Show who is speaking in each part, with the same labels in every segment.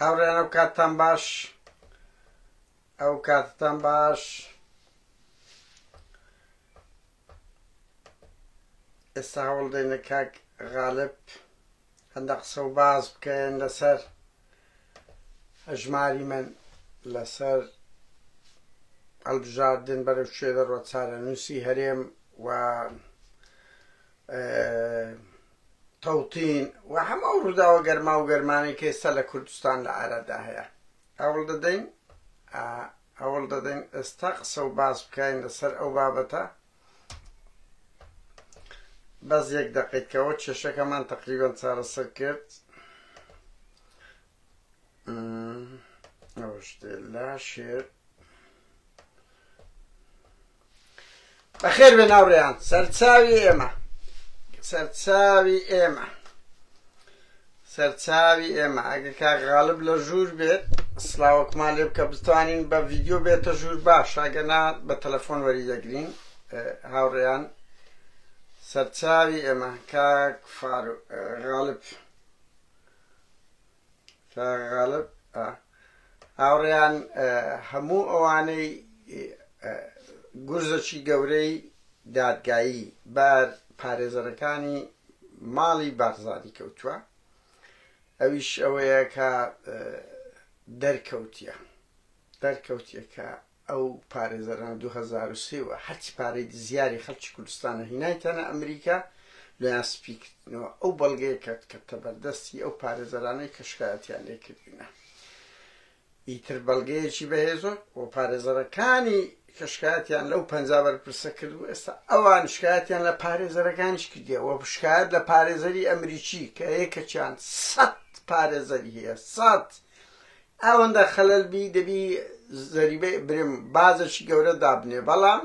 Speaker 1: هاوڕێن ئەو کاتتان باش ئەو کاتتان باش ئێستا هەوڵ دەینە کاک غالب هەندە قسە و باز بکەن لەسەر هەژماری من لەسەر هەڵبژاردن بەرەو شوێ دەڕۆ چارەنووسی هەرێم و تەوتین و هەموو ڕووداوە گەرما و گەرمانەی کە ئێستا لە کوردستان لە ئارەدا هەیە هەوڵ دەدەین ئێستا قسە و باز بکەین لەسەر ئەو بابەتە بەس یەک دەقیقەوە کێشەکەمان تەقریبەن چارەسەر کرد ئەوە شتێ لە شێر بەخێر بێن هاوڕێیان سەرچاوی ئێمە ئەگە کاک غالب لە ژوور بێت سلااوەکمان لێ بکە بتوانین بە ڤیدیۆ بێتە ژوور باش ئەگەنا بە تەلەفۆن وەری دەگرین هاوڕێیان سەرچاوی ئێمە کاک غالب هاوڕێیان هەموو ئەوانەی گورزەکی گەورەی دادگایی بار پارێزەرەکانی ماڵی بارزانی کەوتووە ئەویش ئەوەیە کە دەرکەوتیە کە ئەو پارێزەران 2003 هەرچی پارەی زیاری خەڵکی کوردستانە هینایتەنە ئەمریکا لەیان سپیکردنەوە ئەو بەڵگەیە کە تەبەردەستی ئەو پارێزەرانەی کە شکایەتیان لێ کردینە ئیتر بەڵگەیەکی بەهێزۆ و پارێزەرەکانی کە شکایەتیان لەو 50 بەرپرسە کردو ئێستا ئەوان شکایەتیان لە پارێزەرەکانیش کردیەوە شکایەت لە پارێزەری ئەمریکی کە یەکەکیان 100 پارێزەری هەیە 100 ئەوەندە خەلەلبی دەبی زەریبەی برم بازێکی گەورە دابنێ بەڵام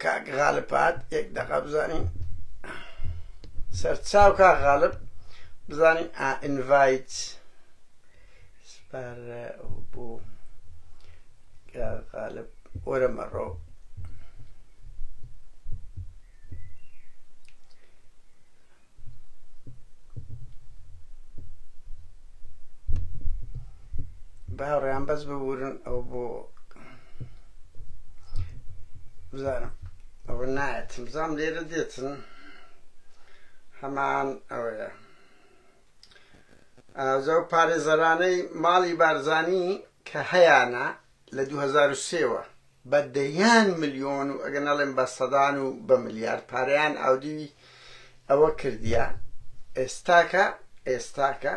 Speaker 1: کاک غالبات یەک دەقە بزانین سەرچاو کاک غالب بزانین ئینڤایت سپارە بۆ کاک غالب وەرە مەڕۆ باوڕێیان بەس ببورن ئەو بۆ بزانم ئەوە نایەتم بزانم لێرە دێتن هەمان ئەوەیە ئەو پارێزەرانەی ماڵی بارزانی کە هەیانە لە 2003 بە دەیان ملیۆن و ئەگە نەڵێن بە سەدان و بە ملیار پارەیان ئاودی ئەوە کردیە ئێستاکە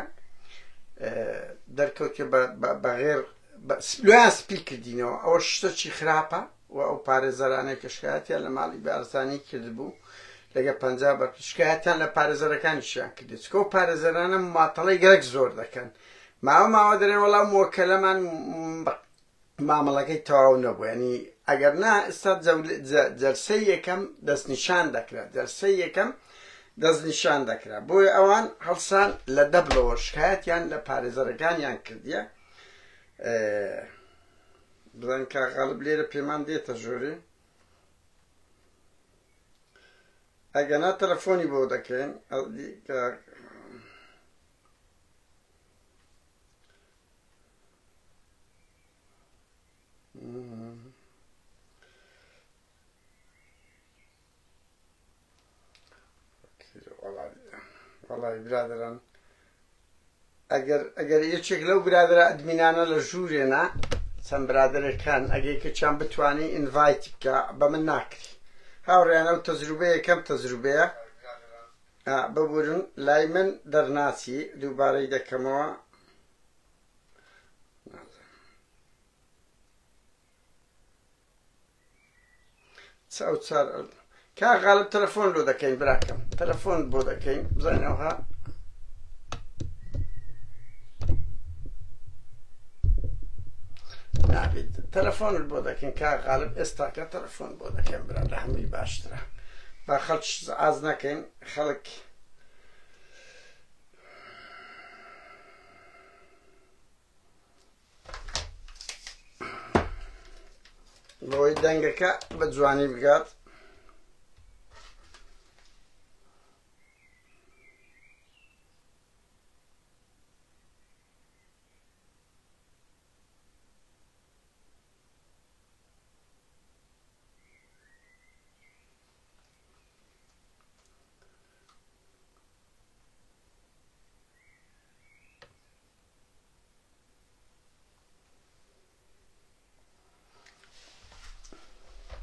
Speaker 1: دەرکەوتێ بەغێر لۆیان سپی کردینەوە ئەوە شتێکی خراپە و ئەو پارێزەرانەی کە شکایەتیان لە ماڵی بارزانی کردبوو لەگە 50 بە شکایەتیان لە پارێزەرەکانیشیان کردێت چکە ئەو پارێزەرانە ماتەڵەی گەرەک زۆر دەکەن ماوە دەرێ وەڵام مۆکەلەمان مامەڵەکەی تەواو نەبوو ینی ئەگەر نا ئێستا جەرسەی یەکەم دەستنیشان دەکرا بۆیە ئەوان هەڵسان لە دەبلەوە شکایەتیان لە پارێزەرەکانیان کردیە بزانین کاک غالب لێرە پێمان دێتە ژوورێ ئەگەنا تەلەفۆنی بۆ دەکەین وەڵی برادران ئەگەر یەکێک لەو برادرە ئەدمینانە لە ژوورێنە چەند برادرەکان ئەگەی کەچیان بتوانی ئینڤایت بکە بە من ناکری هاوڕێیان ئەو تەجروبەیە کەم تەجروبەیە ببورن لای من دەرناچی دووبارەی دەکەمەوە کاک غالب تەلەفۆن لۆ دەکەین براکەم تەلەفۆن بۆ دەکەین بزانینەوە نابێت تەلەفۆنت بۆ دەکەین کاک غالب ئێستاکە تەلەفۆن بۆ دەکەین برا لە هەمووی باشترە با خەڵک ئاز نەکەین خەڵک بۆی دەنگەکە بە جوانی بگات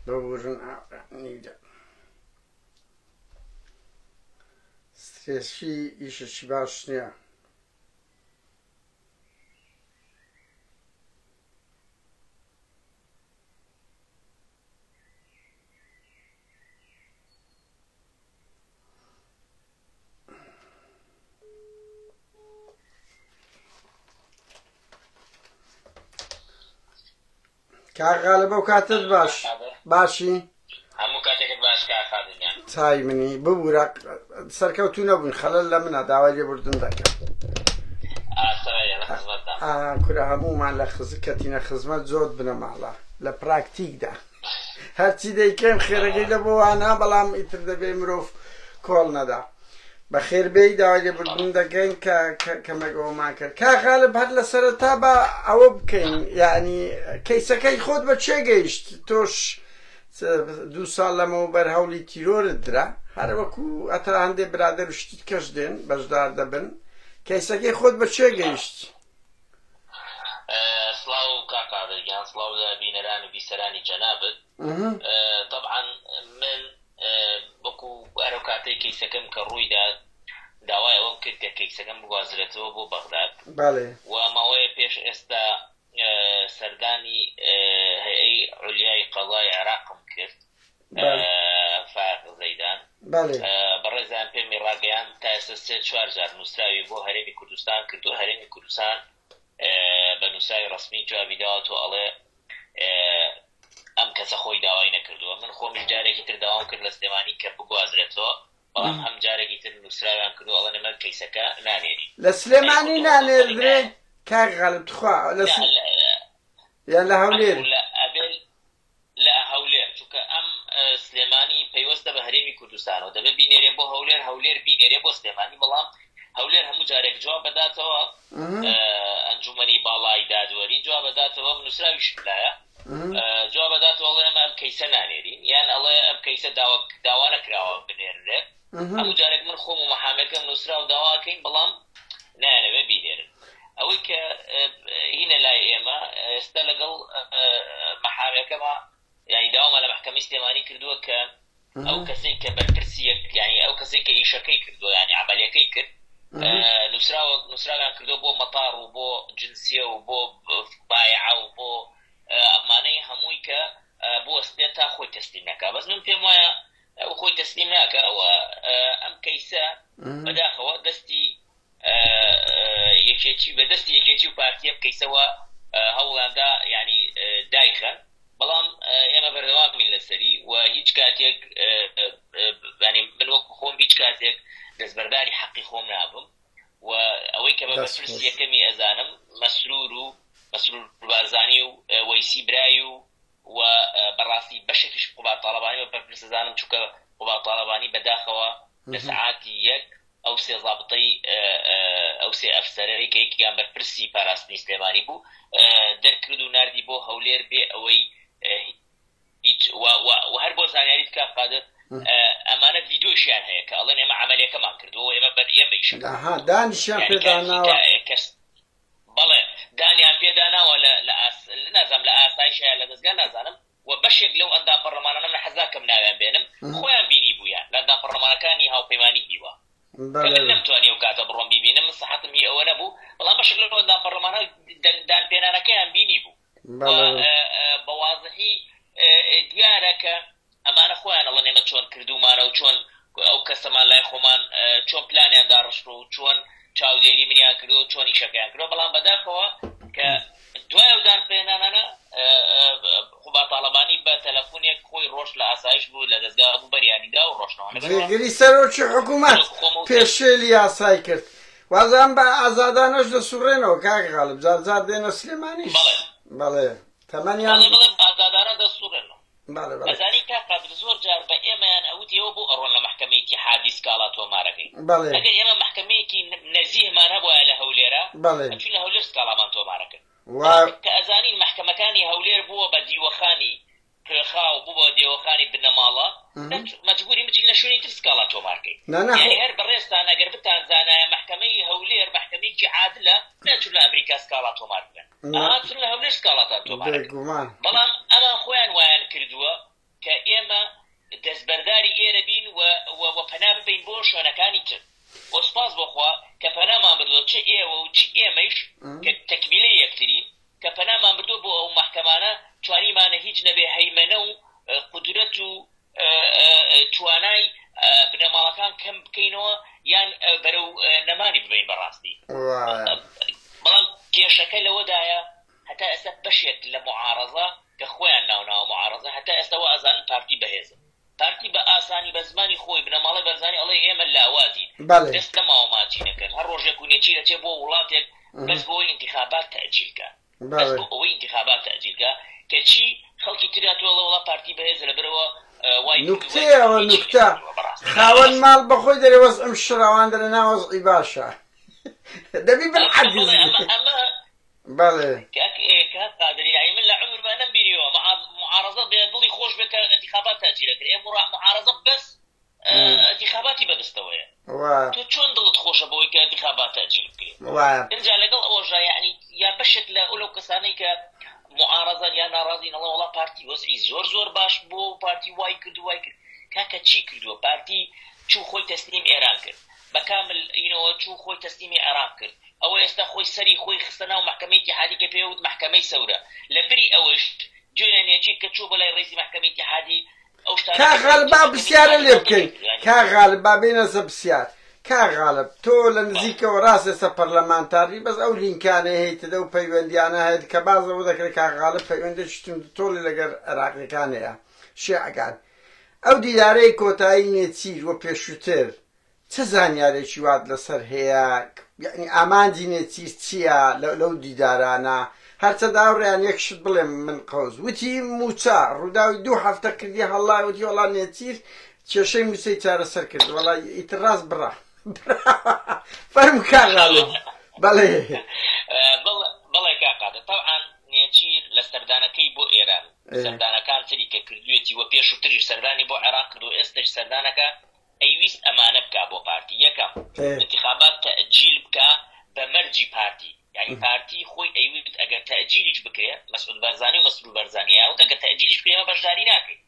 Speaker 1: ببورن ئاڕانیدا سترێسی ئیشەکی باش نییە. کاغالە بەو کاتت باش باشی
Speaker 2: هەموو کاتێکت باش کاخادنیان
Speaker 1: چای منی ببوورە سەرکەوتو نەبوون خەلەل لە منە داوای لێبوردن دەکەم کورە هەمومان لە کەتینە خزمەت زۆر بنە ماڵە لە پراکتیکدا هەرچی دەیکەم خێرەکەی لە بۆوانە بەڵام ئیتر دەبێ مرۆڤ کۆڵ نەدا بە خێربەی داوای لێبوردن دەکەین کەمەگەوەمان کرد کاغالب هەر لە سەرەتا بە ئەوە بکەین یعنی کەیسەکەی خۆت بە چێ گەیشت تۆش 2 ساڵ لەمەوە بەرهەوڵی تیرۆرت درا هەر وەکو ئەتە هەندێ برادەر و شتیت کەش دێن بەشدار دەبن کەیسەکەی خۆت بە چێ گەیشت؟
Speaker 2: سڵاو کاکادەگیان سڵاو لە بینەران و بیسەرانی جەنابت طبعا من وەکو ئەرە کاتەی کەیسەکەم کە ڕوویدا داوای ئەوەم کرد کە کەیسەکەم بگوازرێتەوە بۆ بەغداد و ماوەیە پێش ئێستا سەردانی هەیئەی عولیای قەڵای عێراقم کرد فائق زەیدان بەڕێزان پێمی ڕاگەیان تا ئێستا 3-4 جار نووسراوی بۆ هەرێمی کوردستان کردو هەرێمی کوردستان بە نووسراوی ڕسمی جوابی داوەتەوە ئەڵێ ئەم کەسە خۆی داوای نەکردووە من خۆمیش جارێکی تر داوام کرد لە سلێمانی کە بگوازرێتەوە بەڵام هەم جارێکی تر نووسراویان کردو ئەڵێ نەمە کەیسەکە نانێری
Speaker 1: لە سلێمانی نانێردرێ کاغالب تخوا یان لە هەولێر
Speaker 2: لە هەولێر چونکە ئەم سلێمانی پەیوەستە بە هەرێمی کوردستانەوە دەبێت بینێرێ بۆ هەولێر هەولێر بینێرێ بۆ سلێمانی بەڵام هەولێر هەموو جارێک جواب بەداتەوە ئەنجومەنی باڵای دادوەری جواب بەداتەوە نووسراویش لایە جواب بەداتەوە ئەڵێ ئەمە ئەم کەیسە نانێرین یان ئەڵێ ئەم کەیسە داوا نەکراوە بنێرێت هەموو جارێک من خۆم و مەحامەکەم نووسرا و داواکەین بەڵام نایەنەوێ بینێرن ئەوەی کە هینە لای ئێمە ئێستا لەگەڵ مەحامەکەمە ینی داوامە لە محکەمەی سلێمانی کردووە کە ئەو کەسێک کە بەرپرسیەک ینی ئەو کەسێک کە ئیشەکەی کردووە ینی عملیەکەی کرد نووسراویان کردو بۆ مەتاڕ و بۆ جنسیە و بۆ بایعە و بۆ ئەمانەی هەمووی کە بۆ ئەستێت تا خۆی تەسلیم نەکا بەس من پێم وایە ئەو خۆی تەسلیم ناکە ئەوە ئەم کەیسە بەداخەوە دەستی یەکێتی و پارتیە کەیسەوە هەوڵاندا ینی دایخەن بەڵام ئێمە بەردەوامین لەسەری و هیچ کاتێک من وەکو خۆم هیچ کاتێک دەستبەرداری حەقی خۆم نابم و ئەوەی کە بە بەرپرسی یەکەمی ئەزانم مەسرور بارزانی و وەیسی برای و بەڕاستی بەشێکیش قوبات تاڵەبانی بە بەرپرس ئەزانم چونکە قوبات تاڵەبانی بەداخەوە لە سەعاتی یەک ئەو سێ زابطەی ئەو سێ ئەفسەرەی کە یەکیان بەرپرسی پاراستنی سلێمانی بوو دەرکرد و ناردی بۆ هەولێر بێ ئەوەی هیچ و هەر بۆ زانیاریت کا قادر ئەمانە ڤیدۆشیان هەیە کە ئەڵێن ئێمە عملیەکەمان کردووە ئێمە ئێمە ئیشەکە
Speaker 1: دانیشیان پێداناوە
Speaker 2: بەڵێ دانیان پێداناوە نازانم لە ئاسایش هەیە لە دەستگا نازانم و بەشێک لەو ئەندام پەرلەمانانە من حەزاکەم ناویان بێنم خۆیان بینی بوویان لە ئەندام پەرلەمانەکانی هاوپەیمانی هیوە نەمتوانی و کاتە بڕۆم بیبینم من سەحەتم هی ئەوە نەبوو بەڵام بەشێک لەو ئەندام پەرلەمانە دانپێنانەکەیان بینی بوو بە وازحی دیارە کە ئەمانە خۆیان ئەڵەن ئێمە چۆن کردومانە و چۆن ئەو کەسەمان لای خۆمان چۆن پلانیاندا ڕشت و چۆن چاودێری منیان کردو و چۆن ئیشەکەیان کردو بەڵام بەداخەوە کە دوای ئەو دانپێنانانە خوبا تاڵەبانی بە تەلەفۆنێک خۆی ڕۆژ لە ئاسایش بوو لە دەستگا بوو بەریانیدا و ڕۆشنەوە
Speaker 1: جێگیری سەرۆکی حکوومەت پێشێلی یاسای کرد وازان بە ئازادانەش دەسوڕێنەوە کاکغاڵب جار جار دێنە سلێمانیش بەڵێ تەمەنیان
Speaker 2: ئازادانە دەسوڕێنەوە ئەزانی کاکادر زۆر جار بە ئێمەیان ئەوتیەوە بۆ ئەڕۆن لە محکەمەی ئیتیحادی سکاڵا تۆمارەکەی ئەگەر ئێمە محکەمەیەکی نەزیهمان هەبووە لە هەولێرە ئەچوین لە هەولێر سکاڵامان تۆمارەکەن کە ئەزانین محکەمەکانی هەولێر بووە بە دیوەخانی پێخا و بوو بە دیوەخانی بنەماڵە مەجبوری بچین لە شوێنی تر سکاڵا تۆمارکەی یعنی هەر بەڕێستان ئەگەر بتان زانایە محکەمەی هەولێر محکەمەیەکی عادلە نەچوون لە ئەمریکا سکاڵا تۆمار بکەن ئەها چون لە هەولێر سکاڵاتان تۆمارەکەن بەڵام ئەمان خۆیان وایان کردووە کە دەستبەرداری ئێرە بین و پەنا ببین بۆ شوێنەکانی تر بۆ سپاس بۆخوا کە پەنامان بردووە چ ئێوە و چ ئێمەش کە تەکمیلەی یەکترین کە پەنامان بردووە بۆ ئەو مەحکەمانە توانیمانە هیچ نەبێ هەیمەنە و قودرەت و توانای بنەماڵەکان کەم بکەینەوە یان بەرەو نەمانی ببین بەڕاستی بەڵام کێشەکە لەوەدایە هەتا ئێستا بەشێک لە معارەزە کە خۆیان ناوناوە معارەزە هەتا ئێستاەوە ئازانی پارتی بەهێزە پارتی بە ئاسانی بە زمانی خۆی بنەماڵە بەرزانی ئەڵێ ئێمە لاوازین دەست لە ماوەماچی نەکەن هەر ڕۆژێک و نێچی دەچێ بۆ وڵاتێک بەس بۆ ئەوەی انتخابات تەعجیلکە بەس بۆ ئەوەی انتخابات تەعجیلکە کە چی خەڵکی تراتوە لە وڵات پارتی بەهێز لەبەرەوە
Speaker 1: نوکتەیەوە نوکتە خاوەن ماڵ بەخۆی دەرێوەز ئەم شراوان دەرە ناوەزئی باشە دەبی بالعەدز بەڵێ
Speaker 2: کاک قادری من لە عمرما نەمبینیوە معارەزە بێ دڵی خۆش بێت کە انتخابات تەعجیلەکرێ ئێمە معارەزە بەس انتخاباتی بەدەستەوەیە تۆ چۆن دڵت خۆشە بۆی کە انتخابات تەعجیل بکرێت اینجا لەگەڵ ئەوەژە یعنی یا بەشێک لە ئەو کەسانەی کە معارەزان یا ناڕازین ئەڵێ وەڵا پارتی وەزعی زۆر باش بۆ پارتی وای کرد کاکە چی کردووە پارتی چوو خۆی تەسلیم ئێران کرد بەکامل چوو خۆی تەسلیمی عێراق کرد ئەوە ئێستا خۆی سەری خۆی خستە ناو محکەمەی اتحادی کە پێوت محکەمەی سەورە لە بری ئەوەش جوێنە نێچیر کە چوو بەلای ڕئیسی محکەمەی اتحادی
Speaker 1: کاغالبا بسیارە لێ بکەین کاغالبا بێنەسە بسیار کاغالب تۆ لە نزیکەوە ڕاستێستا پەرلەمانتاری بەس ئەو لینکانە هەیتدە و پەیوەندیانە هەیە کە بازەوە دەکرێت کاغالب پەیوەندێشتم تۆڵی لەگەر عێراقیەکانەیە شیعەکان ئەو دیدارەی کۆتایی نێچیر وە پێشووتر چه زانیارێکی وات لەسەر هەیە یعنی ئامانجی نێچیر چییە لەو دیدارانە هەرچە داوڕیان یەکشت بڵێم من قەوز وتی موچە ڕووداوی 2 هەفتە کردی هەڵای وتی وەڵا نێچیر کێشەی موچەی چارەسەر کرد وەڵای ئیتر ڕاست بڕە فەرمو کاغالب بەڵێ
Speaker 2: بەڵێ کاقادە تەوعان نێچیر لە سەردانەکەی بۆ ئێران سەردانەکان تری کە کردوێتی وە پێشووتریش سەردانی بۆ عێراق کرد و ئێستش سەردانەکە ئەیویست ئەمانە بکە بۆ پارتی یەکەم انتخابات تەعجیل بکە بە مەرجی پارتی یعنی پارتی خۆی ئەیویست ئەگەر تەعجیلیش بکرێت مەسعود بەرزانی و مەسرور بەرزانی ئەوت ئەگەر تەعجیلیش بکرێت بەشداری ناکەیت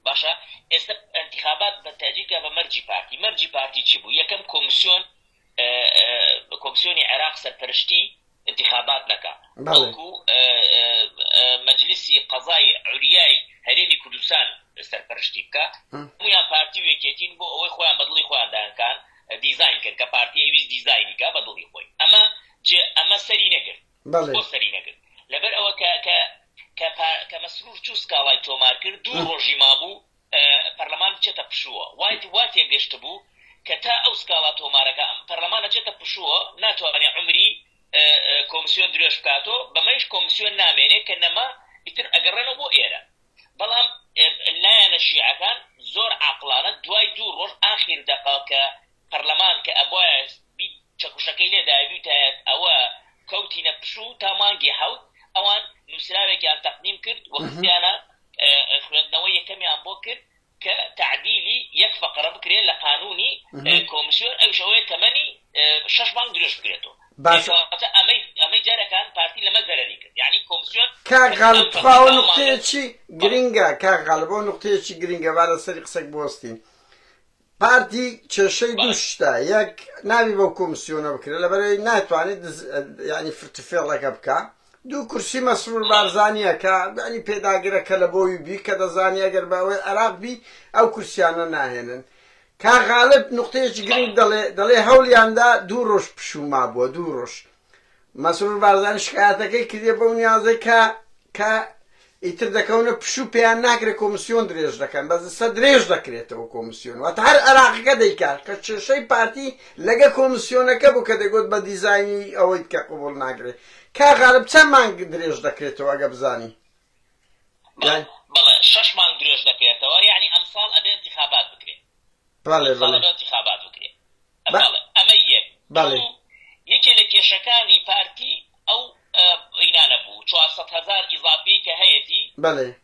Speaker 2: باشە ئێستا انتخابات بە تەعجیل بکە بە مەرجی پارتی چی بوو یەکەم کۆمسیۆنی عێراق سەرپەرشتی انتخابات نەکا بەڵکو مەجلیسی قەزای عولیای هەرێمی کوردستان سەرپەرشتی بکە هەمویان پارتی وێکێتین بۆ ئەوەی خۆیان بەدڵی خۆیان دانکان دیزاین کرد کە پارتی ئەویست دیزاینیکە بەدڵی خۆی ئەمە سەری نەکرد بۆ سەری نەکرد لەبەر ئەوە کە مەسرور چوو سکاڵای تۆمار کرد 2 ڕۆژی مابوو پەرلەمان بچێتە پشووە واتێ گەشت بوو کە تا ئەو سکاڵا تۆمارەکە پەرلەمان ئەچێتە پشووە ناتوانێت عمری کۆمسیۆن درێژ بکاتۆ بەمەش کۆمسیۆن نامێنێت کە نەما ئیتر ئەگەڕێنەوە بۆ ئێرە بەڵام لایەنە شیعەکان زۆر عاقڵانە دوای 2 ڕۆژ ئاخر دەقا کە پەرلەمان کە ئەبوایە چەکوشەکەی لێداویتایەت ئەوە کەوتینە پشوو تا مانگی حەوت ئەوان نووسراوێکیان تەقدیم کرد وەختیانە خوێندنەوەی یەکەمیان بۆ کرد کە تعدیلی 1 فەقرە بکرێت لە قانونی کۆمسیۆن ئەوشەوەی تەمەنی 6 مانگ درێژ بکرێتەوە ئەمەی جارەکان پارتی لەمە زەرەری کرد یعنی کۆمسیۆن
Speaker 1: کاغالب خاوە نقطەیەکی گرنگە کاغالب ئەو نقطەیەکی گرنگە با لەسەری قسەک بوەستین پارتی کێشەی دوو شتە یەک ناوی بەو کۆمسیۆنە بکرێت لەبەرەوەی ناتوانێت یعنی فرتفێڵەکە بکە 2 کورسی مەسرور بارزانیە کە ینی پێداگرەکە لە بۆوی بی کە دەزانانی ئەگەر باوەی عێراق بی ئەو کورسیانە ناهێنن کاغالب نقطەیەکی گرنگ دەڵێ هەوڵیاندا 2 ڕۆژ پشوما بووە 2 ڕۆژ مەسرور بارزانی شکایەتەکەی کردێ بەو نیازەی کە ئیتر دەکەونە پشوو پێیان ناکرێت کۆمسیۆن درێژ دەکەن بەزسە درێژ دەکرێتەوە کۆمسیۆن واتە هەر عێراقەکە دەیکات کە کێشەی پارتی لەگە کۆمسیۆنەکە بوو کە دەگوت بە دیزاینی ئەوەی کە قبوڵ ناکرێت کاغالب چەند مانگ درێژ دەکرێتەوە ئەگە بزانی
Speaker 2: بەڵێ 6 مانگ درێژ دەکرێتەوە یعنی ئەمساڵ ئەبێ انتخابات بکرێت انتخابات بکرێت ئەمە یەکێ لە کێشەکانی پارتی ئەو ئینانە بوو 400,000 ئیضافی کە هەیەی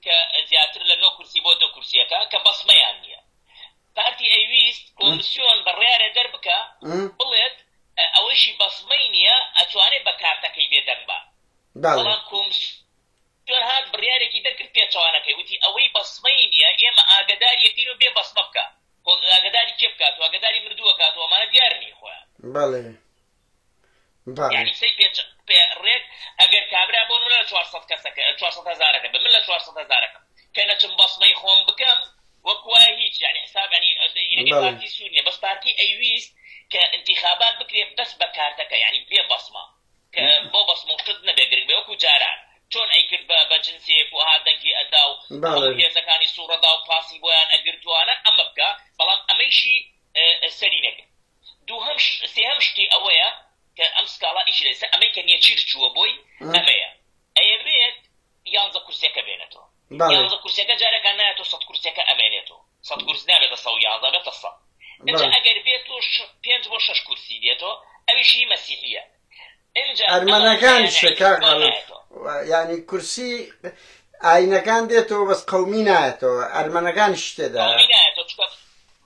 Speaker 2: کە زیاتر لە 9 کورسی بۆ 2 کورسیەکە کە بەسمەیان نییە پارتی ئەیویست کۆمسیۆن بڕیارە دەربکە بڵێت ئەوەشی بەسمەی نییە ئەتوانێت بە کارتەکەی بێدەنگ بە بەڵام کۆمسیۆن هات بڕیارێکی دەرکرد پێچەوانەکەی وتی ئەوەی بەسمەی نییە ئێمە ئاگداریەکەین و پێ بەسمە بکە ئاگداری کێ بکات و ئاگداری مردووە کات و ئەمانە دیارنی خۆیان
Speaker 1: بەڵێ
Speaker 2: یعنی سەی ڕێک ئەگەر کابرا بۆ لە 400 کەسەکە 400,000ەکە بە من لە 400,000ەکەم کە نەچم بەسمەی خۆم بکەم وەکوە هیچ يعني حساب يعني پارتی سوور نیە بەس پارتی ئەیویست کە انتخابات بکرێت بەس بە کارتەکە يعني بێ بەسمە کە بۆ بەسمە و شت نەبێگرنگ بێ وەکو جاران چۆن ئەیکرد بە جنسێک و ها دەنگی ئەدا و هێزەکانی سوورەدا و پاسی بۆیان ئەگرتوانە ئەمە بکە بەڵام ئەمەیشی سەری نەکرد دووهەم سێهەم شتی ئەوەیە کە ئەم سکاڵا ئیش لەسەر ئەمەی کە نێچیر چووە بۆی ئەمەیە ئەیەوێت 11 کورسەکە بێنێتەوە 11 کورسەکە جارێکان نایەتەوە 100 کورسەکە ئەمێنێتەوە 100 کورس نابێتە 111 بێتە 100 اینجا ئەگەر بێتەوە 5 بۆ 6 کورسی دێتەوە ئەویشی مەسیحیە
Speaker 1: ئەرمەنەکان شکا یعنی کورسی ئاینەکان دێتەوە بەس قەومی نایەتەوە ئەرمەنەکان شتێدا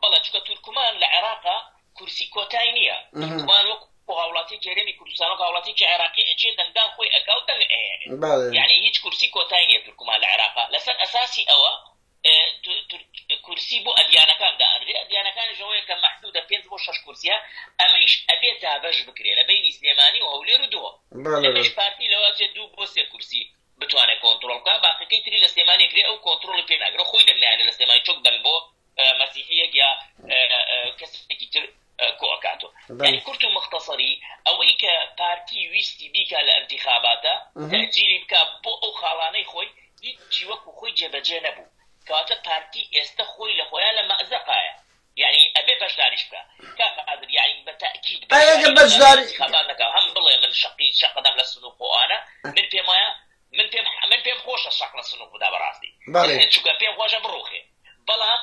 Speaker 2: بەڵێ چکە تورکمان لە عێراقا کورسی کۆتای نییە تورکمان وەکو هاوڵاتی کێرەمی کوردستان و هاوڵاتێکی عێراقی ئەچێ دەنگدان خۆی ئەکا و دەنگ ئەهێنێ یعنی هیچ کورسی کۆتای نییە تورکمان لە عێراقا لەسەر ئەساسی ئەوە کورسی بۆ ئەدیانەکان دائەنرێ ئەدیانەکانیشەوەیە کە مەحدودە 5 بۆ 6 کورسیە ئەمەیش ئەبێت دابەش بکرێ لە بینی سلێمانی و هەولێر و دووە ئەمەش پارتی لەواتێ 2 بۆ 3 کورسی بتوانێت کۆنتڕۆڵ بکات باقیەکەی تری لە سلێمانی کرێ ئەو کۆنتڕۆڵی پێ ناگرێت خۆی دەنگلایەنێ لە سلێمانی چۆک دەنگ بۆ مەسیحیەک یا کەسێکی تر كوكاتو يعني كرتو مختصري اويك بارتي ويستي بيكا لانتخاباتا تأجيلي بكا بو او خالاني خوي يجي وكو خوي جبجي نبو كواتا بارتي استخوي لخويا لما ازقايا يعني ابي بجداريش بكا كقادر يعني بالتاكيد
Speaker 1: اي بجداري
Speaker 2: انتخاباتك هم بالله من شق دم للسنوق وانا من بيمايا من بيم خوش الشق للسنوق دا براستي شو كان بيم خوش بروخي بلام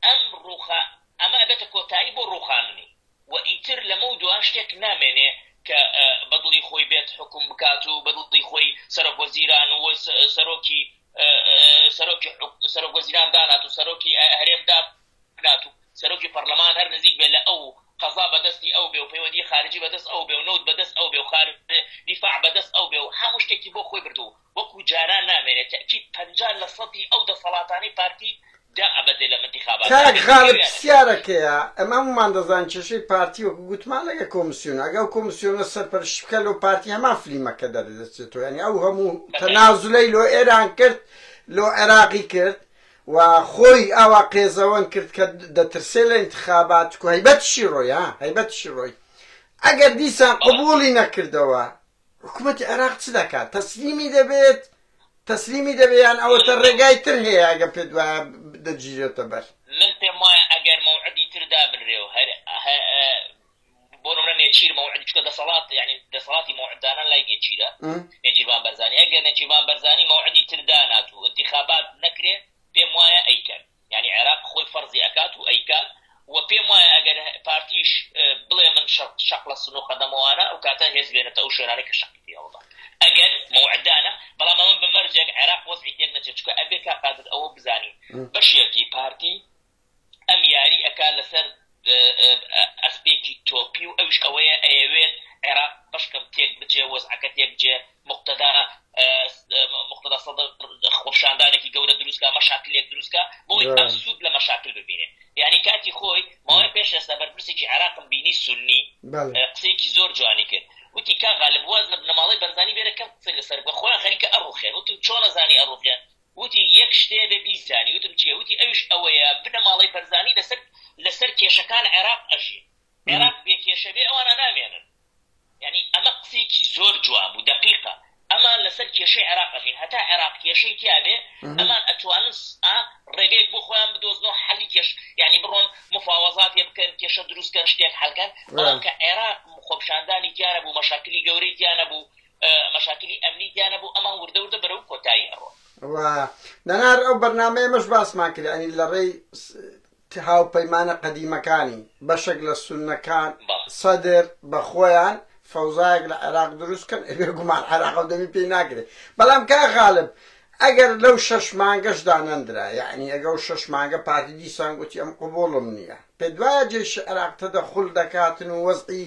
Speaker 2: ام روخا اما ابيت كوتاي بو روخاني وإيتر لموضوع شتك نامنه كبدلي خوي بيت حكم بكاتو بدلي خوي سرق وزيران وسروكي سروك وزيران داناتو سروكي هرم داناتو سروكي برلمان هر نزيك بلا او قضاء بدستي او بيو بيودي خارجي بدس او بيو نود بدس او بيو خارج دفاع بدس او بيو حمشتكي بو خوي بردو وكو جاران نامنه تأكيد پنجال لصدي او دا صلاتاني بارتي
Speaker 1: کاک غالب پرسیارەکەیە ئەمە هەمومان دەزانین کێشەی پارتی وەکو گوتمان لەگە کۆمسیۆن ئەگە ئەو کۆمسیۆنە سەرپەرشتی بکە لەو پارتی هەمان فلیمەکە دەردەچێتەوە یعنی ئەو هەموو تەنازولەی لۆ ئێران کرد لۆ عێراقی کرد و خۆی ئاوا قێزەوەن کرد کە دەترسێ لە ئینتخابات و هەیبەتشی ڕۆی هەیبەتشی ڕۆی ئەگەر دیسان قبوڵی نەکردەوە حکوومەتی عێراق چ دەکات تەسلیمی دەبێت تسليمي دەبێیان ئەوەتە ڕێگای تر هەیە ئەگە پێت وایە دەگیرێتە بەر
Speaker 2: من پێم وایە ئەگەر مەوعدی تردا بنرێ و بۆ نمونە نێچیر مەوعدی چکە دەسەڵات یعنی دەسەڵاتی مەوعددانان لای نێچیرە نێچیروان بەرزانی ئەگەر نێچیروان بەرزانی مەوعدی تردا ناتوو انتخابات نەکرێ پێم وایە ئەیکەن یعنی عێراق خۆی فەرزی ئەکات و ئەیکات و پێم وایە ئەگەر پارتیش بڵێ من شەق لە سنووق دەمەوانە ئەو کاتە هێز بێنێتە ئەو شوێنانەی کە شەقی پێوەڵە ئەگەر مەوعددانە بەڵام ئەمە بمەرجێک عێراق وەزعی تێک نەچێت چکە ئەبێ کا قادر ئەوە بزانین بەشێکی پارتی ئەم یاری ئەکا لەسەر ئەسپێکی تۆپی و ئەوش ئەوەیە ئەیەوێت عێراق بەشکەم تێک بچێ وەزعەکە تێک بجێ مقتەدا سەدر خۆپشاندانێکی گەورە دروستکە مەشاکلێک دروستکە بۆی ئەم سوود لە مەشاکل ببینێ یعنی کاتی خۆی ماوەی پێش ئێستا بەرپرسێکی عێراقم بینی سونی قسەیەکی زۆر جوانی کرد وتی کا غالب واز لە بنەماڵەی بەرزانی بێرە کەم قسە لەسەر بە خۆیان خەریکە ئەڕوخێن وتم چۆن نەزانی ئەڕوخێن وتی یەک شتێ بێ بیزانی وتم چییە وتی ئەوش ئەوەیە بنەماڵەی بەرزانی لەسەر کێشەکان عێراق ئەژین عێراق بێ کێشە بێ ئەوانە نامێنن یعنی ئەمە قسەیەکی زۆر جوان بوو دقیقە ئەمە لەسەر کێشەی عێراق ئەژین هەتا عێراق کێشەی تیا بێ ئەمان ئەتوانن ڕێگەیەک بۆ خۆیان بدۆزنەوە حەلی کێش یعنی بڕۆن مفاوەزاتێ بکەن کێشە دروستکەن شتێک حەلکەن بەڵام کە عێراق خۆپشاندانی تیانە بوو مەشاکلی گەورەی تیانە بوو مەشاکلی ئەمنی تیانە بوو ئەمان وردە وردە بەرەو کۆتایی ئەڕۆ
Speaker 1: دەنار ئەو بەرنامەیەمەش باسمان کرد ئەنی لە ڕێی هاوپەیمانە قەدیمەکانی بەشێک لە سوننەکان سەدر بە خۆیان فەوزایەک لە عێراق دروستکەن ئەبێ گومان عێراق ئەو دەمی پێی ناگرێت بەڵام کا غالب ئەگەر لەو 6 مانگەشدا نەندرا یعنی ئەگەر 6 مانگە پارتی دیسان گوتی ئەم قبوڵم نییە پێ دوایە جێش عێراق تەدەخول دەکاتن و وەزعی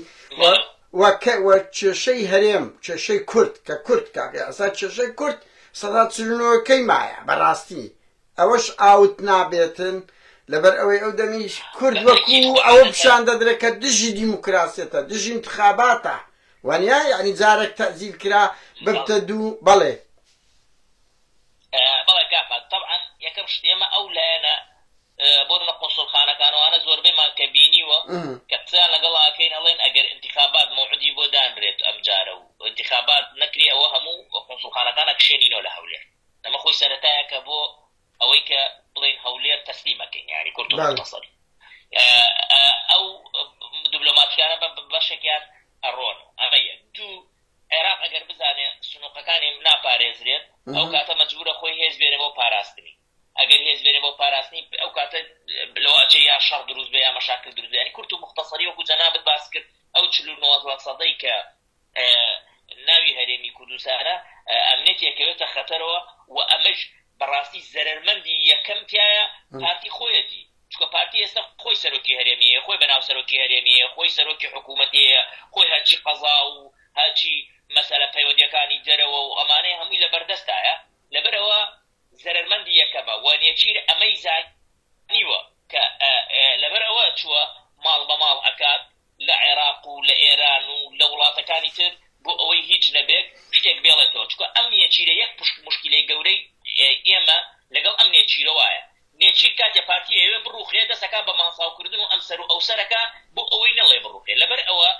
Speaker 1: وە کێشەی هەرێم کێشەی کورد کە کورد کاکە ئەسا کێشەی کورد 149ەکەی مایە بەڕاستی ئەوەش ئاوت نابێتن لەبەر ئەوەی ئەو دەمیش کورد وەکو ئەوە پیشان دەدرێت کە دژی دیموکراسیەتە دژی انتخاباتە وانیا یعنی جارێک تەزیل کرا ببتە دوو بەڵێ
Speaker 2: بەڵێ کاکە طبعا یەکەم شت ئێمە ئەو لایەنە بۆنە قۆسڵخانەکانەوانە زۆربەیمان کە بینیوە کە قسەیان لەگەڵاکەین ئەڵێن ئەگەر انتخابات موعودی بۆ دانرێت ئەم جارە و انتخابات نەکری ئەوە هەموو قۆسڵخانەکانە کشێنینەوە لە هەولێر ئەمە خۆی سەرەتایە کە بۆ ئەوەی کە بڵێن هەولێر تەسلیمەکەین یعنی کورد و مختصری ئەو دیبلۆماتیانە بەشێکیان ئەڕۆن ئەمەیە دوو عێراق ئەگەر بزانێ سنووقەکانی ناپارێزرێت ئەو کاتە مەجبورە خۆی هێز بێنێ بۆ پاراستنی ئەگەر هێز بێنێ بۆ پاراستنی ئەو کاتە لەواچە یا شەڕ دروست بێ یا مەشاکل دروست بێ یعنی کورد و مختصری وەکو جەنابت باس کرد ئەو 49% کە ناوی هەرێمی کوردستانە ئەمنێتێکەوێتە خەتەرەوە و ئەمەش بەڕاستی زەرمەندی یەکەم تایە پارتی خۆیەتی چکە پارتی ئێستا خۆی سەرۆکی هەرێمیە خۆی بەناو سەرۆکی هەرێمیە خۆی سەرۆکی حکوومەتیە خۆی هەرچی قەزا و هەرچی مەسەلە پەیوەندیەکانی دەرەوە و ئەمانەی هەمووی لەبەردەستایە لەبەرەوە زەرمەندی یەکەمە و نێچیر ئەمەی زانیوە کە لەبەرەوە چووە ماڵ بە ماڵ ئەکات لە عێراق و لە ئێران و لە وڵاتەکانی تر بۆ ئەوەی هیچ نەبێت شتێک بێڵێتەوە چکە ئەم نێچیرە یەک مشکلەی گەورەی ئێمە لەگەڵ ئەم نێچیرە وایە نێچیر کاتێ پارتی ئێوێ بڕوخێ دەسەکە بە ماساوکردن و ئەم سەر و ئەو سەرەکە بۆ ئەوەی نەڵێ بڕوخێ لەبەر ئەوە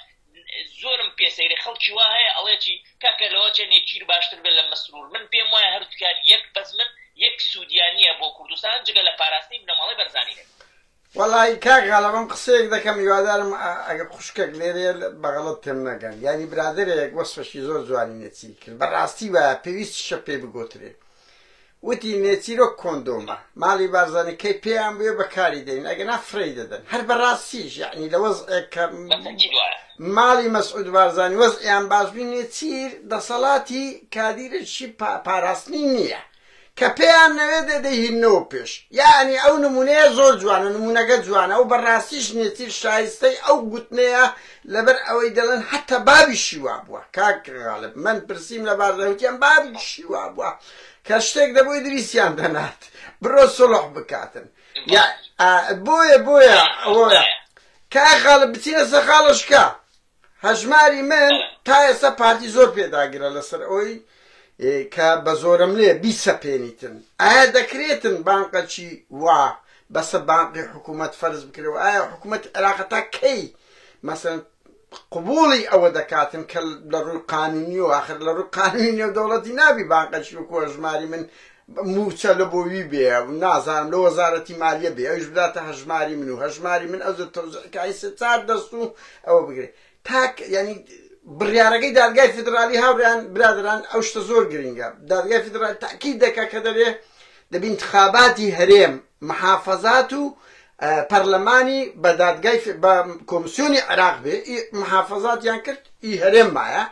Speaker 2: زۆرم پێسەیری خەڵکی وا هەیە ئەڵێکی کاکە لەوە چە نێچیر باشتر بێت لە مەسرور من پێم وایە هەردووکار یەک بەس من یەک سوودیانیە بۆ کوردستان جگە لە پاراستنی بنەماڵی بەرزانی لێ
Speaker 1: وەڵی کاکە بەم قسەیەک دەکەم هیوادارم ئەگەر خوشکێک لێرێ بەغەڵەت تێم نەگەن ینی برادرێک وەسفەشی زۆر جوانی نێچیر کرد بەڕاستی وایە پێویست شە پێ بگۆترێ وتی نێچیرۆ کۆندۆمە ماڵی بارزانانی کەی پێیان بێ بەکاری دەین ئەگە نافرەی دەدەن هەر بەڕاستیش یعنی لە وەزئێکە ماڵی مەسعود بارزانانی وەزئیان باشبی نێچیر دەسەڵاتی کادیرێکی پاراستنی نییە کە پێیان نەوێ دەدەهینەوە پێش یعنی ئەو نمونەیە زۆر جوانە نمونەکە جوانە ئەو بەڕاستیش نێچیر شایستەی ئەو گوتنەیە لەبەر ئەوەی دەڵێن حتا بابی شیوا بووە کاک غالب من پرسییم لە بارزانوتیان بابی شیوا بووە کە شتێک دەبووی دریسیان دەنات بڕۆ سڵح بکاتن بۆیە ئەوەیە کاک غالب بچینە سەر خاڵشکە هەژماری من تا ئێستا پارتی زۆر پێداگرە لەسەر ئەوەی کە بە زۆرم لێ بیسەپێنیتن ئایا دەکرێتن بانقەچی وا بەسە بانقی حکوومەت فەرز بکرێەوە ئایا حکوومەت عێراقەتا کەی مەسەن قبوڵی ئەوە دەکاتن کە لە ڕووی قانونی و آخر لە ڕووی قانونی نێو دەوڵەتی نابی بانقەچی وەکو هەژماری من موچە لە بۆوی بێ نازانم لە وەزارەتی مالیە بێ ئەوش بداتە هەژماری من و هەژماری من ئەو تەوزیعەکەی سێ چار دەست و ئەوە بگرێت تاک ینی بڕیارەکەی دادگای فیدرالی هاوڕیان برادران ئەو شتە زۆر گرنگە دادگای فیدرالی تاکید دەکا کە دەبێ دەبێ انتخاباتی هەرێم محافەزات و پەرلەمانی بە دادگای بە کۆمسیۆنی عێراق بێ محافەزاتیان کرد ئی هەرێم مایە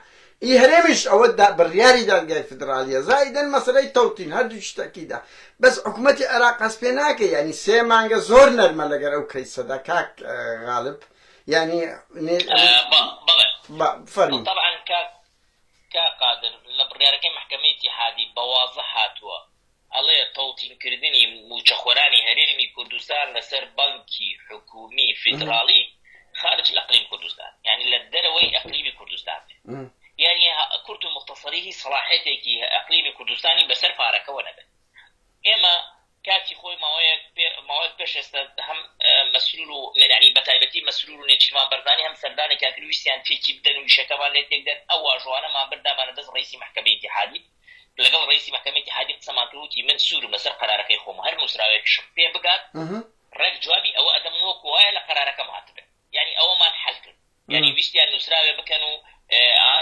Speaker 1: ئی هەرێمیش ئەوە بڕیاری دادگای فیدرالیە زائیدەن مەسەلەی تەوتین هەردوو شتەکیدا بەس حکوومەتی عێراق هەست پێ ناکە یعنی 3 مانگە زۆر نەرمە لەگەر ئەو کەیسەدا کاک غالب يعني
Speaker 2: فرمي طبعا كقادر لبرياركي محكمة اتحادي بواضح هاتوا الله توطين كردني موچخوراني هرمي كردستان لسر بنكي حكومي فيدرالي خارج الاقليم كردستان يعني للدروي اقليمي كردستان يعني كرت مختصريه صلاحيتك اقليمي كردستاني بسر فاركه ونبه اما كاتي خوي ماويك بيش هم مسؤول يعني بتايبتي مسؤول نيشمان برداني هم سرداني كان كلويسيان تيجي بدن وشكاوى اللي تقدر او جوانا ما بردا ما ندز رئيسي محكمه اتحادي لقل رئيسي محكمه اتحادي سمعتوتي من سور مسر قرارك يخوم هر مسراويك شبيه بقات رك جوابي او ادم وكوايا لقرارك معتبه يعني او ما نحل يعني بيشتي المسراوي بكنوا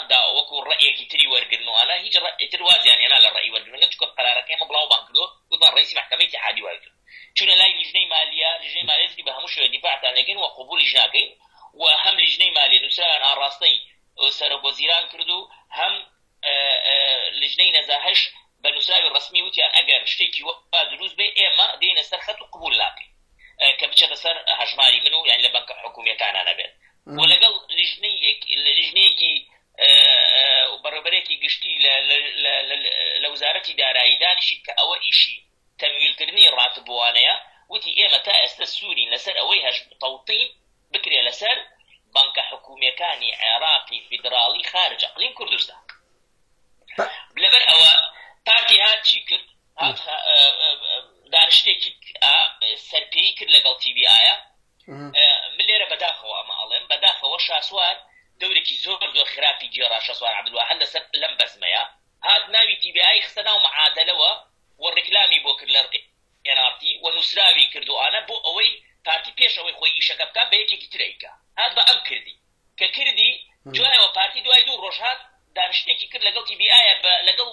Speaker 2: دا وكو رأيك تري ورقنو انا هيج رأي تروازي يعني انا للرأي ورقنو نتشكو قرارك ما بلاو بانكدو قلنا رئيسي محكمه اتحادي وايتو چون لاي لجنه ماليه دي بهمش دفاع تاع لكن وقبول لجنه وهم لجنه ماليه نسان راستي سرق وزيران كردو هم لجنه نزاهش بنساوي الرسمي وتيان اگر شتيكي دروز بي اما دين سرخت قبول لاقي كبچه سر هجماري منو يعني لبنك حكوميه كان انا بين ولقل لجنه كي وبربريكي قشتي لوزاره دارایی دانشی که او ایشی تمویل کردنی راتب وانەیە وتی ئێمە تا ئێستا سوورین لەسەر ئەوەی هەش تەوتین بکرێ لەسەر بانکە حکوومیەکانی عێراقی فیدراڵی خارج ئەقلیم کوردستان. لەبەر ئەوە پارتی هات چی کرد؟ هات دانیشتێکی سەرپێیی کرد لەگەڵ TVIە. من لێرە بەداخەوە ئەمە ئەڵێم بەداخەوە شاسوار دەورێکی زۆر زۆر خراپی گێڕا شاسوار عەبدولواحید لەسەر لەم بەزمەیە هات ناوی TVI خستە ناو معادلەوە و ڕێکلامی بۆ کرد لە NRT و نووسراوی کردوانە بۆ ئەوەی پارتی پێش ئەوەی خۆی ئیشەکە بکات بە یەکێکی تر ئەیکا. هات بە ئەم کردی کە کردی دوایەوە پارتی دوای 2 ڕۆژ هات دانیشتێکی کرد لەگەڵ TVIە لەگەڵ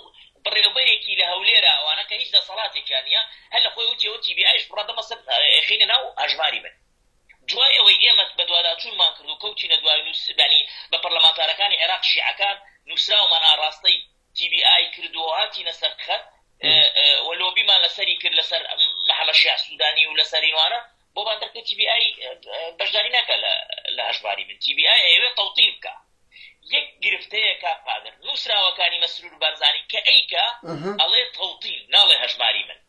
Speaker 2: بڕێوەبەرێکی لە هەولێرە ئەوانە کە هیچ دەسەڵاتێکیان نییە هەر لە خۆی وتیەوە TVIش بڕادەمە سەر خینە ناو هەژماری بن. دوای ئەوەی ئێمە بە دوواداچوونمان کرد و کەوتینە دوای نووسبانی بە پەرلەمانتارەکانی عێراق شیعەکان نووسراومان ئاڕاستەی TVI کردووە هاتینە سەر خەت وەلۆبیمان لەسەری کرد لەسەر محەممەد شیع سوودانی و لەسەرینوانە بۆمان دەکرێت TVI بەشداری ناکە لە هەژماری من. TVI ئەوێ تەوتیل بکە. یەک گرفتەیە کا قادر نووسراوەکانی مەسرور بارزانی کە ئەیکە ئەڵێ تەوتیل ناڵێ هەژماری من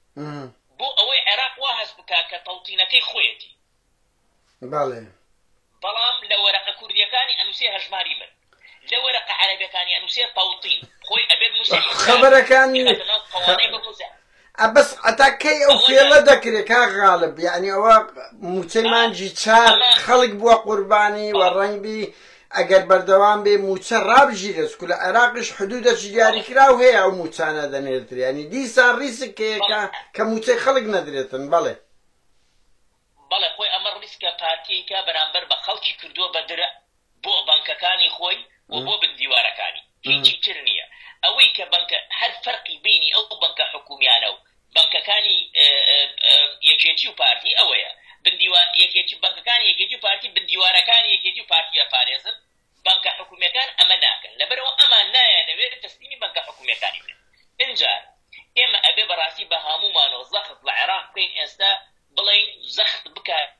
Speaker 2: بۆ ئەوەی عێراق وا هەست بکە کە تەوتینەکەی خۆیەتی. بەڵام لە وەرەقە کوردیەکانی ئەنووسێ هەژماری من لە وەرەقە عەرەبیەکانی ئەنووسێ تەوتین خۆی ئەبێت
Speaker 1: خەبەرەکانی بەس ئەتاکەی ئەو فێڵە دەکرێت کا غاڵب یعنی ئەوە موچەی مانجی چار خەڵک بووە قوربانی و ڕەنگبی ئەگەر بەردەوام بێ موچە ڕابژیرە چکو لە عێراقیش حدودەکی دیاریکراو هەیە ئەو موچانە دەنێتر ینی دیسان ڕیسکەیەکە کە موچەی خەڵک نەدرێتن. بەڵێ
Speaker 2: بەڵێ خۆی ئەمە ڕیسکە پارتیەکە بەرامبەر بە خەڵکی کردووە بە درە بۆ بانکەکانی خۆی و بۆ بندیوارەکانی هیچی تر نییە. ئەوەی کە بانکە هەر فەرقی بینی ئەو بانکە حکومیانە و بانکەکانی یەکێتی و پارتی ئەوەیە یەکێتی بانکەکانی یەکێتی و پارتی بندیوارەکانی یەکێتی و پارتی ئەپارێزن بانکە حکومیەکان ئەمە ناکەن لەبەرەوە ئەمان نایەنەوێت تەسلیمی بانکە حکومیەکانی بن. اینجا ئێمە ئەبێ بەڕاستی بە هەموومانەوە زەخت لە عێراق بکەین ئێستا بڵین زەخت بکات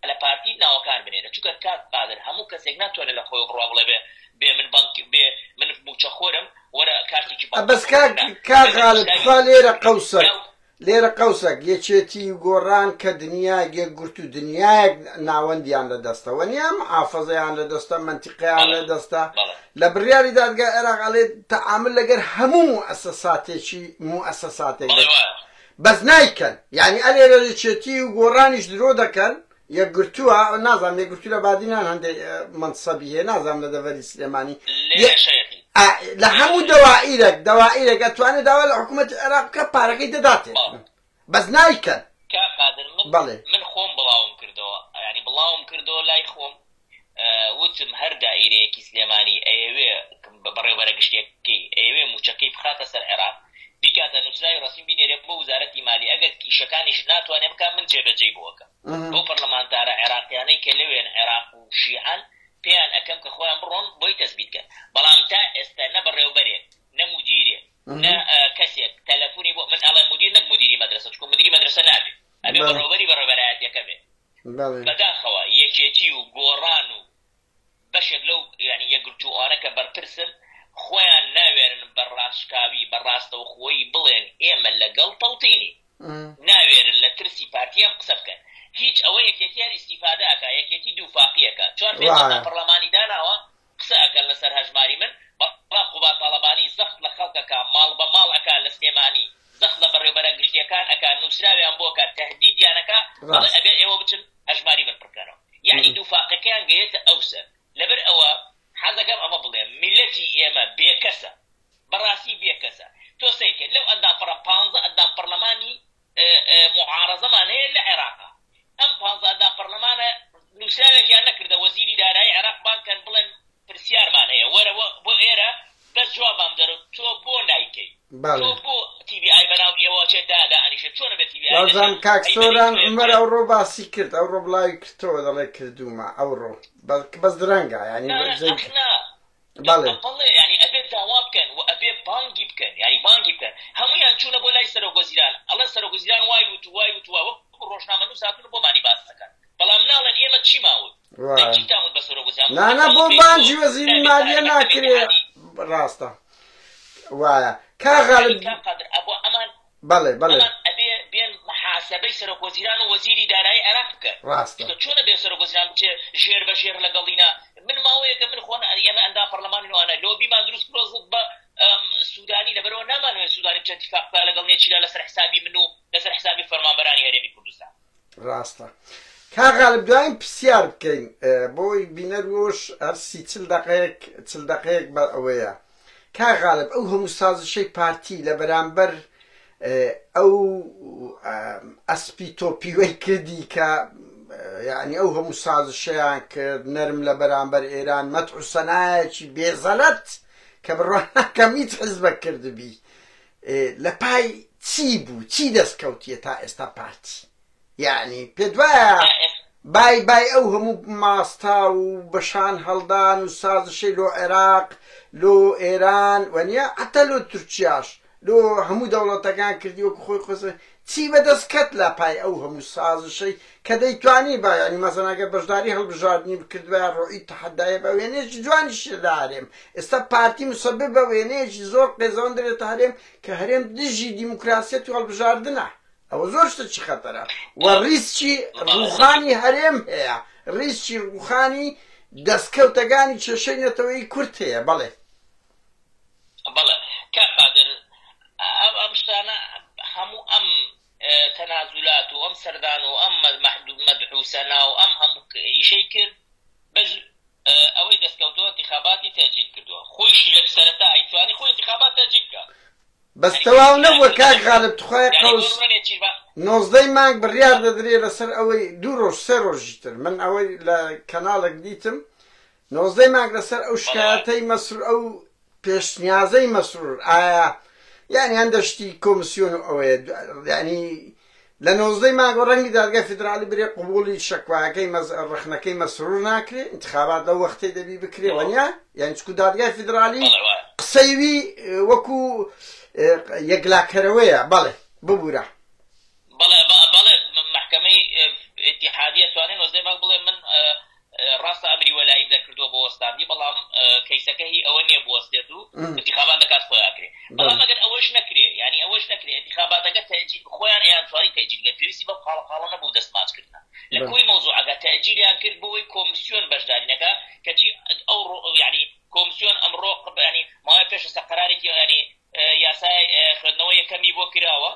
Speaker 2: لە پارتی ناوەکان بنێرە چونکە کات قادر هەموو کەسێک ناتوانێت لە خۆی بڕوا بڵێ بێ من بانک بێ من موچە خۆرم وەرە کارتێکی
Speaker 1: بەس کار غالب خوا لێرە قەوسەک یەکێتی گۆڕان کە دنیای یەکگورت و دنیایەک ناوەندیان لەدەستەوە نیە محافەزەیان لەدەستە منتیقەیان لەدەستە لە بڕیاری دادگای عێراق ئەڵێ تەعامل لەگەر هەموو موئەسەساتێک بەس نایکەن یعنی ئەلێرە یەکێتی و گۆڕانیش درۆ دەکەن یەکگرتووە نازانم یەکگرتوو لە بادینان هەندێک منسەبی هەیە نازانم لە دەڤەری سلێمانی لە هەموو دەوائیرێک ئەتوانێت داوا لە حکوومەتی عێراق بکە پارەکەی دەداتێت بەس نایکەن.
Speaker 2: بەڵێ من خۆم بڵاوم کردەوە ینی بڵاوم کردەوە لای خۆم وتم هەر دائیرەیەکی سلێمانی ئەیەوێ بەڕێوەرە گشتێکی ئەیەوێ موچەکەی بخاتە سەر عێراق بیکاتە نووسراوی ڕسمی بینێرێ بۆ وزارەتی مالی ئەگەر کیشەکانیش ناتوانێت بکات من جێبەجێی بۆکە بۆ پەرلەمانتارە عێراقیانەی کە لەوێن عێراق و شیعەن پێیان ئەەکەم کە خۆیان بڕۆن بۆی تەسبیتکەن بەڵام تا ئێستا نە بەڕێوەبەرێک نە مدیرێ نە کەسێک تەلەفۆنی بۆ من ئەڵێ مدیر نەک مدیری مەدرسە چکۆ مدیری مەدرسە نابێت ئەبێ بەڕێوەبەری بەڕێوەبەرایەتیەکە بێت. بەداخەوە یەکێتی و گۆڕان و بەشێک لەو ینی یەکگرتووانە کە بەرپرسن خۆیان ناوێرن بەڕاشکاوی بەڕاستەوە خۆی بڵێن ئێمە لەگەڵ تەوتینی ناوێرن لە ترسی پارتیان قسە بکەن هیچ ئەوە یەکێتیان ئیسیفادە ئەکا یەکێتی دووفاقیەکە 4 پەرلەمانی داناوە قسە ئەکەن لەسەر هەژماری من بەڵام قوبا تاڵەبانی زەخت لە خەڵکەکە ماڵ بە ماڵ ئەکا لە سلێمانی زەخت لە بەڕێوەبەرە گشتیەکان ئەکا نووسراویان بۆکە تەهدیدیانەکە بەڵێ ئەبێ ئێوە بچن هەژماری من بکەنەوە یعنی دووفاقەکەیان گەیەتە ئەوسە. لەبەر ئەوە حەزەکەم ئەمە بڵێم میلەتی ئێمە بێکەسە بەڕاستی بێکەسە تۆ سەیکە لەو ئەندام 15 ئەندام پەرلەمانی معارەزەمان هەیە لە عێراقا ئەم 15 ئەندام پەرلەمانە نووسراوێکیان نەکردە وەزیری دارایی عێراق بانکەن بڵێن پرسیارمان هەیە وەرەوە بۆ ئێرە بەس جوابام دەرە تۆ بۆ نایکەی تۆ بۆ TVI بەناو ئێوەچێت دادانیشێت چۆنە بێت TVI
Speaker 1: وەزان کاکسۆران عومەر ئەوڕۆ باسی کرد ئەوڕۆ بڵاوی کردەوە دەڵێ کردومە ئەوڕۆ بەس درەنگە ینی
Speaker 2: بەڵێ ینی ئەبێ داوا بکەن و ئەبێ بانگی بکەن ینی بانگی بکەن هەمویان چوونە بۆ لای سەرۆکوەزیران ئەڵێ سەرۆکوەزیران وای وتووە وەکو ڕۆژنامەنووس هاتوونە بۆمانی باس دەکەن بەڵام ناڵێن ئێمە چی ماوت چی تاموت بە سەرۆکوەزیران
Speaker 1: نانە بۆ بانگی وەزیری مالیە ناکرێت ڕاستە وایە کا غالب
Speaker 2: ئەبوو ئەمان
Speaker 1: بەڵێ
Speaker 2: ئەبێ بێن محاسبەی سەرۆکوەزیران و وەزیری دارایی عێراق بکە چۆنە بێ سەرۆکوەزیران بچێ ژێر بە ژێر لەگەڵینا من ماوەیەکە من خۆن ئەمە ئەندام پەرلەمانی وانە لۆبیمان دروست کرۆزت بە سوودانی لەبەرەوە نامانوێت سوودانی بچێت اتفاق بکە لەگەڵ نێچیدا لەسەر حسابی من و لەسەر حسابی فەرمانبەرانی هەرێمی کوردستان
Speaker 1: ڕاستە کاغالب دوایین پرسیار بکەین بۆی بینەروش هەرسی چل دقەیەک بە ئەوەیە کاغالب ئەو هەموو سازشەی پارتی لە بەرامبەر ئەو ئەسپی تۆپیوەی کردی کە یعنی ئەو هەموو سازشەیان کرد نەرم لە بەرامبەر ئێران مەدح و سەنایەکی بێزەلەت کە بڕوانەکەم هیچ حزبە کردبی لە پای چی بوو چی دەستکەوتیە تا ئێستا پارتی یعنی پێت وایە بای ئەو هەموو ماستا و بەشان هەڵدان و سازشەی لۆ عێراق لۆ ئێران وەنیە حتا لۆ تورکیاش لۆ هەموو دەوڵەتەکان کردی وەکو خۆی خۆسە چی بەدەست کەت لە پای ئەو هەموو سازشەی کە دەیتوانی با ینی مەسەناگە بەشداری هەڵبژاردننی بکردوە ڕۆئی تەحەدایە بە وێنەیەکی جوانیشی لە هەرێم ئێستا پارتی مسەبب بە وێنەیەکی زۆر قێزەوەن دەرێتە هەرێم کە هەرێم دژی دیموکراسیەت و هەڵبژاردنە ئەوە زۆر شتێکی خەتەرە و ڕیسکی ڕووخانی هەرێم هەیە ڕیسکی ڕووخانی دەستکەوتەکانی کێشەی نەتەوەی کورد هەیە بەڵێ
Speaker 2: بەڵێ کاقادر ئەم شتانە هەموو ئەم تەنازولات و ئەم سەردان و ئەم مەدحوسەنا و ئەم هەموو ئیشەی کرد بەش ئەوەی دەستکەوتەوە انتخاباتی تەجدید کردووە خۆیشی لە سەرەتا ئەیتوانی خۆی انتخابات تەجدید بکە
Speaker 1: بەس تەواو نەبووە کاک غالب توخوای قەوس 19 مانگ بڕیار دەدرێ لەسەر ئەوەی 2 ڕۆژ 3 ڕۆژی تر من ئەوەی لە کەناڵێک دیتم 19 مانگ لەسەر ئەو شکایەتەی مەسرور ئەو پێشنیازەی مەسرور ئایا یعنی هەندەشتی کۆمسیۆن و ئەوەیە یعنی لە 19 مانگ ڕەنگی دادگای فیدرالی برێ قبوڵی شەکوایەکەی ڕخنەکەی مەسرور ناکرێ انتخابات لەو وەختەی دەبی بکرێ وەنیا یعنی چکو دادگای فیدرالی قسەیوی وەکو یەکلاکەرەوەیە بەڵێ ببوورە
Speaker 2: بەڵێ محکەمەی ئیتیحادیە توانێت 19 مانگ بڵێ من ڕاستە ئەمری وەلایی دەکردووە بۆ وەستاندی بەڵام کەیسەکە هی ئەوە نییە بۆ وەستێت و انتخابات دەکات خۆیاکرێ بەڵام ئەگەر ئەوەش نەکرێ یعنی ئەوەش نەکرێ انتخاباتەکە تەجدید خۆیان ئەیانتوانی تەجدیدکە پێویستی بە خاڵە نەبوو دەستماچکردن لە کۆی مەوزوعەکە تەجدیدیان کرد بۆی کۆمسیۆن بەشدارینەکە کەچی ئەو یعنی کۆمسیۆن ئەمڕۆ ینی ماوەی پێشەستا قەرارێکی ینی یاسای خوێندنەوەی یەکەمی بۆ کراوە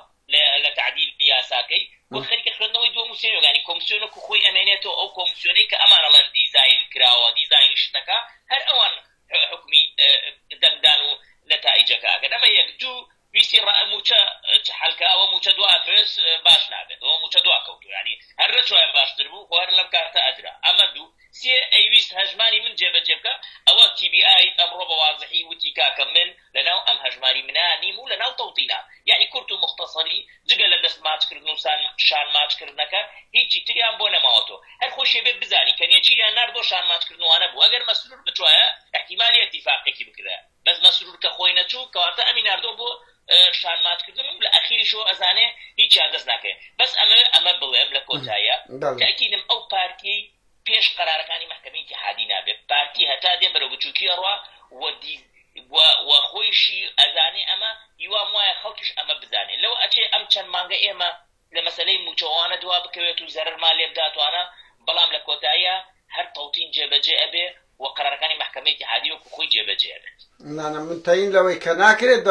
Speaker 2: لە تعدیل یاساکەی بۆ خەریکە خوێندنەوەی دووەم و سێمیەوە ینی کۆمسیۆنێکی خۆی ئەمێنێتەوە ئەو کۆمسیۆنەی کە ئەمانەڵەن دیزاین کراوە دیزاین شتەکە هەر ئەوان حکمی دەنگدان و نەتائیجەکەکەن ئەمە یەک دوو ویستی موچە حەلکاوە موچە دواکرێت باش نابێت ئەوە موچە دوا کەوتو ینی هەر ڕەچوایان باشتر بوو خۆ هەر لەم کاتە ئەدرا ئەمە دوو سێ ئەیویست هەژمانی من جێبەجێ بکە ئەوە TBI ئەمڕۆ بە وازحی وتی کاکە من لەناو ئەم هەژمانی منە نیم و لەناو تەوتینا یعنی کورت و مختصری جگە لە دەست ماچکردن و شان ماچکردنەکە هیچی تریان بۆ نەماوەتەوە هەر خۆشیێ بێت بزانی کە نێچیریان نارد بۆ شان ماچکردنەوەوانە بوو ئەگەر مەسرور بتوایە احتیمالی اتفاقێکی بکرێ بەس مەسرور کە خۆی نەچوو کەواتە ئەمی ناردۆ بۆ شان ماچکردن و لە ئەخیریشەوە ئەزانێ هیچیان دەست ناکەێت بەس ئەمە بڵێم لە کۆتایە تاکیدم ئەو پارتی پێش قەرارەکانی محکەمەی ئیتیحادی نابێت پارتی هەتا دێ بەرەو بچووکی ڕوا و خۆیشی ئەزانێ ئەمە هیوام وایە خەڵکیش ئەمە بزانێ لەو ئەچێ ئەم چەند مانگە ئێمە لە مەسەلەی موچەوانە دوا بکەوێت و زەرمان لێ بداتوانە بەڵام لە کۆتاییە هەر تەوتین جێبەجێ ئەبێ و قەرارەکانی محکەمەی ئیتیحادی وەکو خۆی جێبەجێ ئەبێت
Speaker 1: نانە من تەین لەوەی کە ناکرێت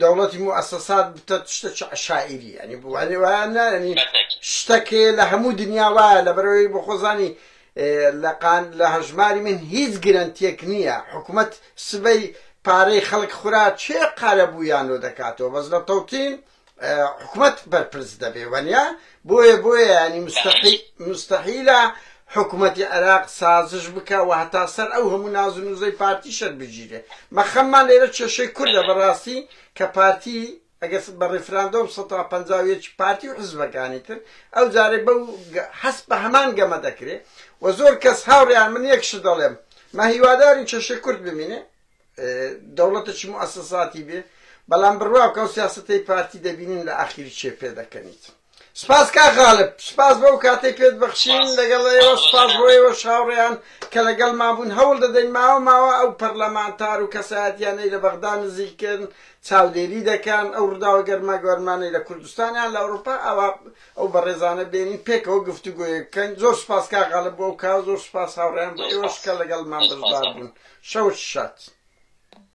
Speaker 1: دەوڵەتی موئەسەسات بتە شتێکی عشائیری ینی وانە ینی شتێکێ لە هەموو دنیا وایە لەبەرەوەی بۆ خۆزانی لە هەژماری من هیچ گرنتیەک نییە حکوومەت سبەی پارەی خەڵک خورا چێ قارە بوویانۆ دەکاتەوە بەس لە تەوتین حکوومەت بەرپرس دەبێ وەنیا بۆیە ینی مستەحیلە حکوومەتی عێراق سازش بکە و هەتا سەر ئەو هەموو ناز و نووزەی پارتی شەر بگیرێ مەخەممان لێرە کێشەی کوردە بەڕاستی کە پارتی ئەگەر بە ڕیفراندۆم 150 پارتی و حزبەکانی تر ئەو جارێ بەو هەست بە هەمان گەمە دەکرێت و زۆر کەس هاوڕیان من یەکش دەڵێم ما هیوادارین کێشەی کورد ببینێ دەوڵەتێکی موئەسەساتی بێ بەڵام بڕواو کە ئەو سیاسەتەی پارتی دەبینین لە ئاخیری چێ پێ دەکەنیت سپاس کا غالب سپاس بەو کاتێک پێت بەخشین لەگەڵ ئێوە سپاس بۆ ئێوە شاوڕێیان کە لەگەڵ مابوون هەوڵ دەدەین ماوە ئەو پەرلەمانتار و کەسایەتیانەی لە بەغدا نزیکن چاودێری دەکەن ئەو ڕووداوە گەرمە گۆرمانەی لە کوردستانیان لە ئەوروپا ئەو بەڕێزانە بێنین پێکەوە گفتوگۆیە بکەین زۆر سپاس کا غالب بۆ ئەو کا زۆر سپاس هاوڕێیان بۆ ئێوەش کە لەگەڵمان بەشدار بوون شەوت شات